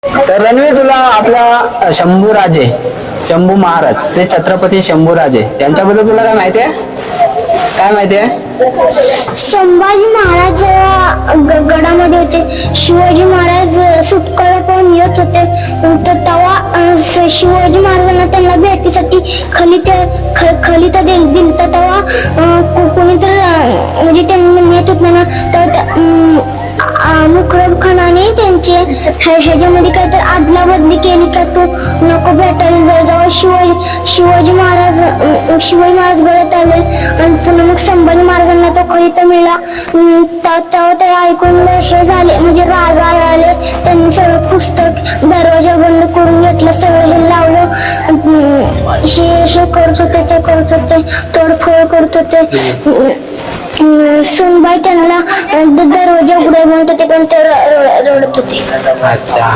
तर रणवीर, तुला आपला शंभू महाराज ते छत्रपती शंभूराजे यांच्याबद्दल तुला काय माहिती आहे? काय माहिती आहे? संभाजी महाराज जेव्हा गडामध्ये होते, शिवाजी महाराज सुटकेला पण येत होते, तर तेव्हा शिवाजी महाराजांना त्यांना भेटीसाठी खलिता दिली, तर तेव्हा कोणीतरी म्हणजे त्यांनी नेत होत ना, तर मुकरब खानाने त्यांचे ह्याच्यामध्ये काहीतरी आदला बदली केली का तू नको भेटायला जेव्हा शिवाजी महाराज गळत आले आणि पुन्हा मग संभाजी महाराजांना तो खलिता मिळाला, तेव्हा ते ऐकून हे झाले, म्हणजे राग आले. त्यांनी सगळं पुस्तक दरवाजा बंद करून घेतलं, सगळं हे लावलं, हे करत होते, ते करत होते, तोडफोड करत होते. सुनबाई त्यांना दरवाजा उघडे म्हणत होते, पण ते रडत होते. अच्छा,